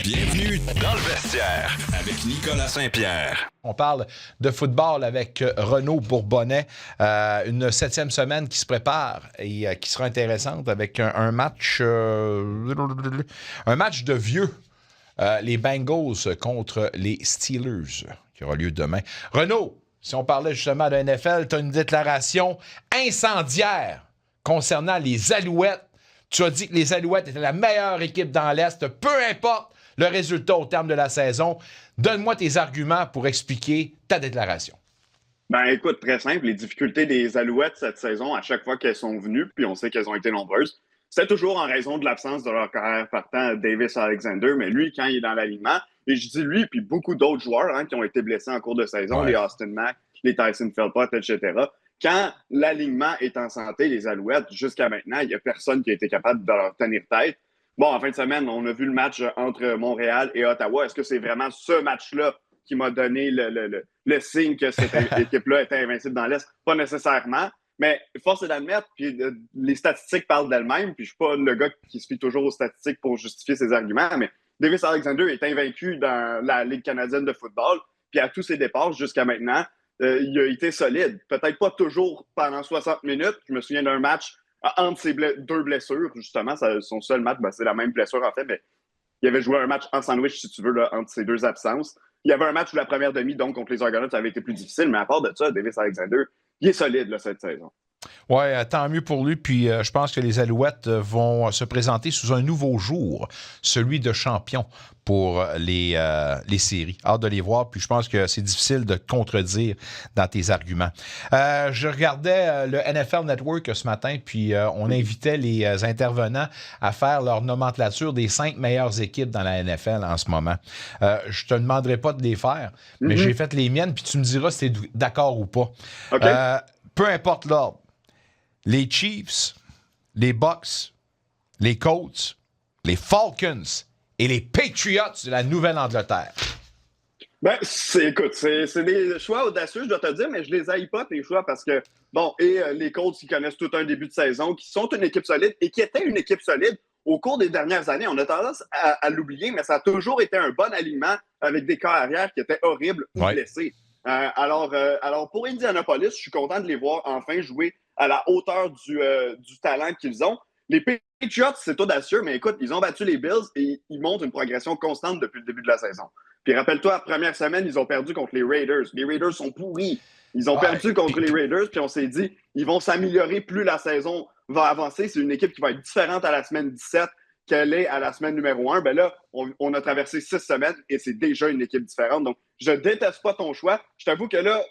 Bienvenue dans le vestiaire avec Nicolas Saint-Pierre. On parle de football avec Renaud Bourbonnais. Une 7e semaine qui se prépare et qui sera intéressante avec un match de vieux. Les Bengals contre les Steelers qui aura lieu demain. Renaud, si on parlait justement de NFL, tu as une déclaration incendiaire concernant les Alouettes. Tu as dit que les Alouettes étaient la meilleure équipe dans l'Est, peu importe le résultat au terme de la saison. Donne-moi tes arguments pour expliquer ta déclaration. Ben écoute, très simple, les difficultés des Alouettes cette saison, à chaque fois qu'elles sont venues, puis on sait qu'elles ont été nombreuses, c'était toujours en raison de l'absence de leur carrière partant, Davis Alexander, mais lui, quand il est dans l'alignement, et je dis lui, puis beaucoup d'autres joueurs qui ont été blessés en cours de saison, les Austin Mack, les Tyson Philpott, etc., quand l'alignement est en santé, les Alouettes, jusqu'à maintenant, il n'y a personne qui a été capable de leur tenir tête. Bon, en fin de semaine, on a vu le match entre Montréal et Ottawa. Est-ce que c'est vraiment ce match-là qui m'a donné le signe que cette équipe-là était invincible dans l'Est? Pas nécessairement, mais force est d'admettre, puis les statistiques parlent d'elles-mêmes, puis je ne suis pas le gars qui se fie toujours aux statistiques pour justifier ses arguments, mais Davis Alexander est invaincu dans la Ligue canadienne de football, puis à tous ses départs jusqu'à maintenant, il a été solide. Peut-être pas toujours pendant 60 minutes. Je me souviens d'un match entre ses deux blessures, justement. Son seul match, c'est la même blessure, en fait, mais il avait joué un match en sandwich, si tu veux, là, entre ses deux absences. Il y avait un match où la première demi, donc, contre les Argonauts, ça avait été plus difficile, mais à part de ça, Davis Alexander, il est solide là, cette saison. Oui, tant mieux pour lui. Puis je pense que les Alouettes vont se présenter sous un nouveau jour, celui de champion pour les séries. Hâte de les voir. Puis je pense que c'est difficile de te contredire dans tes arguments. Je regardais le NFL Network ce matin, puis on invitait les intervenants à faire leur nomenclature des 5 meilleures équipes dans la NFL en ce moment. Je te demanderai pas de les faire, mais j'ai fait les miennes, puis tu me diras si tu es d'accord ou pas. Okay. Peu importe l'ordre. Les Chiefs, les Bucks, les Colts, les Falcons et les Patriots de la Nouvelle-Angleterre. Ben, écoute, c'est des choix audacieux, je dois te dire, mais je les haïs pas, tes choix, parce que, bon, les Colts, qui connaissent tout un début de saison, qui sont une équipe solide et qui étaient une équipe solide au cours des dernières années. On a tendance à l'oublier, mais ça a toujours été un bon alignement avec des corps arrière qui étaient horribles ou blessés. Alors, pour Indianapolis, je suis content de les voir enfin jouer à la hauteur du talent qu'ils ont. Les Patriots, c'est audacieux, mais écoute, ils ont battu les Bills et ils montrent une progression constante depuis le début de la saison. Puis rappelle-toi, première semaine, ils ont perdu contre les Raiders. Les Raiders sont pourris. Ils ont perdu contre les Raiders, puis on s'est dit, ils vont s'améliorer plus la saison va avancer. C'est une équipe qui va être différente à la semaine 17 qu'elle est à la semaine numéro 1. Ben là, on a traversé 6 semaines et c'est déjà une équipe différente. Donc, je déteste pas ton choix. Je t'avoue que là,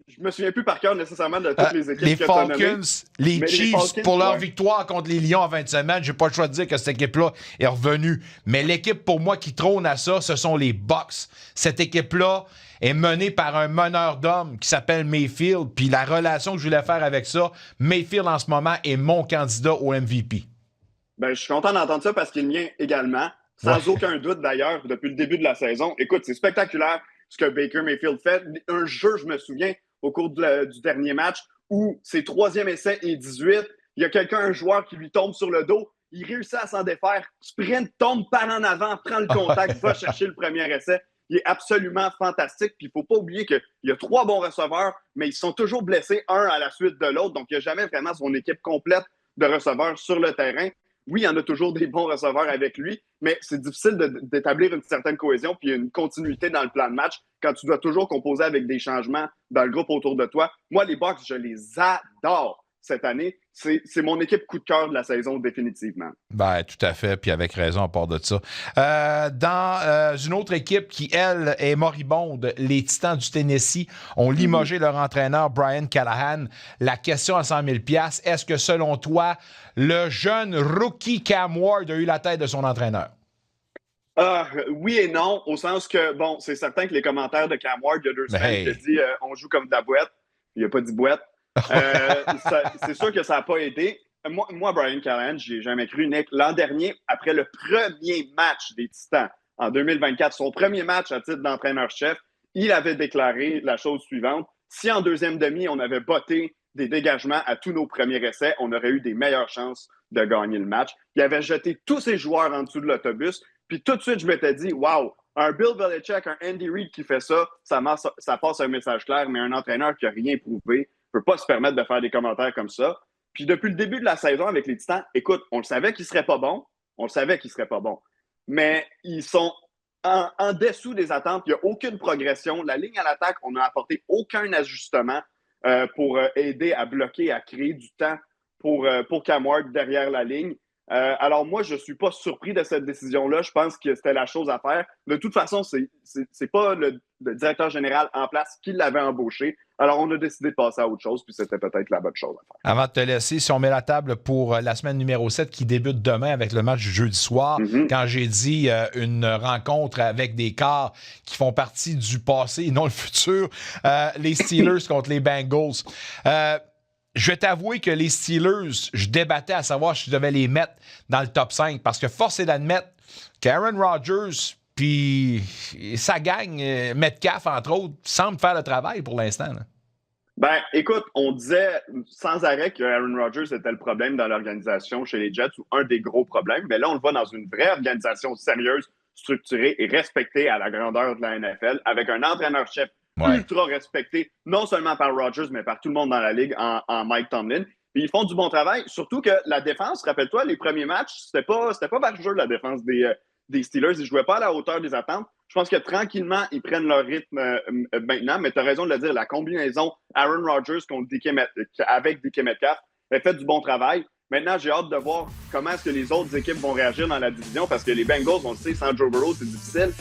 je me souviens plus par cœur nécessairement de toutes les équipes les que tu as nommées. Les Chiefs, Falcons, pour leur victoire contre les Lions en fin de semaine, j'ai pas le choix de dire que cette équipe-là est revenue. Mais l'équipe, pour moi, qui trône à ça, ce sont les Bucks. Cette équipe-là est menée par un meneur d'hommes qui s'appelle Mayfield. Puis la relation que je voulais faire avec ça, Mayfield, en ce moment, est mon candidat au MVP. Ben, je suis content d'entendre ça parce qu'il est le mien également. Sans aucun doute, d'ailleurs, depuis le début de la saison. Écoute, c'est spectaculaire ce que Baker Mayfield fait. Un jeu, je me souviens, au cours du dernier match, où c'est 3e essai et 18. Il y a un joueur qui lui tombe sur le dos. Il réussit à s'en défaire. Sprint, tombe par en avant, prend le contact, va chercher le premier essai. Il est absolument fantastique. Puis il ne faut pas oublier qu'il y a 3 bons receveurs, mais ils sont toujours blessés un à la suite de l'autre. Donc, il n'y a jamais vraiment son équipe complète de receveurs sur le terrain. Oui, il y en a toujours des bons receveurs avec lui, mais c'est difficile d'établir une certaine cohésion puis une continuité dans le plan de match quand tu dois toujours composer avec des changements dans le groupe autour de toi. Moi, les Bucks, je les adore cette année. C'est mon équipe coup de cœur de la saison, définitivement. Ben, tout à fait, puis avec raison à part de ça. Dans une autre équipe qui, elle, est moribonde, les Titans du Tennessee ont limogé leur entraîneur Brian Callahan. La question à 100 000 $, est-ce que, selon toi, le jeune rookie Cam Ward a eu la tête de son entraîneur? Oui et non, au sens que, bon, c'est certain que les commentaires de Cam Ward, il y a 2 semaines, il a dit on joue comme de la boîte. Il n'a pas dit boîte. C'est sûr que ça n'a pas aidé. Moi, Brian Callahan, je n'ai jamais cru, Nick. L'an dernier, après le premier match des Titans, en 2024, son premier match à titre d'entraîneur-chef, il avait déclaré la chose suivante. Si en deuxième demi, on avait botté des dégagements à tous nos premiers essais, on aurait eu des meilleures chances de gagner le match. Il avait jeté tous ses joueurs en dessous de l'autobus. Puis tout de suite, je m'étais dit, wow, un Bill Belichick, un Andy Reid qui fait ça, ça passe un message clair, mais un entraîneur qui n'a rien prouvé ne peut pas se permettre de faire des commentaires comme ça. Puis depuis le début de la saison avec les Titans, écoute, on le savait qu'il ne serait pas bon. Mais ils sont en dessous des attentes. Il n'y a aucune progression. La ligne à l'attaque, on n'a apporté aucun ajustement pour aider à bloquer, à créer du temps pour Cam Ward derrière la ligne. Alors moi, je ne suis pas surpris de cette décision-là. Je pense que c'était la chose à faire. De toute façon, c'est pas le directeur général en place qui l'avait embauché. Alors, on a décidé de passer à autre chose, puis c'était peut-être la bonne chose à faire. Avant de te laisser, si on met la table pour la semaine numéro 7 qui débute demain avec le match du jeudi soir, quand j'ai dit une rencontre avec des quarts qui font partie du passé et non le futur, les Steelers contre les Bengals. Je vais t'avouer que les Steelers, je débattais à savoir si je devais les mettre dans le top 5 parce que force est d'admettre qu'Aaron Rodgers puis sa gang, Metcalf entre autres, semble faire le travail pour l'instant. Là. Ben, écoute, on disait sans arrêt que Aaron Rodgers était le problème dans l'organisation chez les Jets ou un des gros problèmes. Mais là, on le voit dans une vraie organisation sérieuse, structurée et respectée à la grandeur de la NFL avec un entraîneur-chef ultra respecté, non seulement par Rodgers, mais par tout le monde dans la ligue en Mike Tomlin. Puis ils font du bon travail, surtout que la défense, rappelle-toi, les premiers matchs, c'était pas par jeu la défense des Steelers. Ils ne jouaient pas à la hauteur des attentes. Je pense que tranquillement, ils prennent leur rythme maintenant, mais tu as raison de le dire, la combinaison Aaron Rodgers avec DK Metcalf a fait du bon travail. Maintenant, j'ai hâte de voir comment est-ce que les autres équipes vont réagir dans la division, parce que les Bengals, on le sait, sans Joe Burrow, c'est difficile.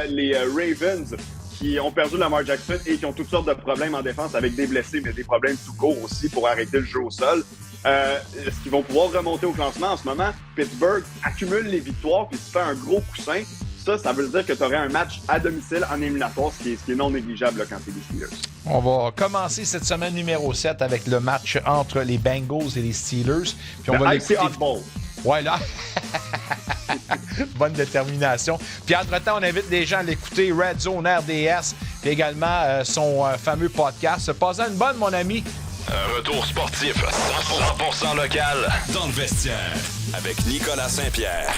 Les Ravens, qui ont perdu Lamar Jackson et qui ont toutes sortes de problèmes en défense avec des blessés, mais des problèmes tout court aussi pour arrêter le jeu au sol. Est-ce qu'ils vont pouvoir remonter au classement en ce moment? Pittsburgh accumule les victoires puis se fait un gros coussin. Ça veut dire que tu aurais un match à domicile en éliminatoire, ce qui est non négligeable là, quand tu es les Steelers. On va commencer cette semaine numéro 7 avec le match entre les Bengals et les Steelers. Puis on va l'écouter. Ouais, là. Bonne détermination. Puis entre-temps, on invite les gens à l'écouter Red Zone RDS, puis également son fameux podcast. Passez une bonne, mon ami. Un retour sportif 100% local dans le vestiaire avec Nicolas Saint-Pierre.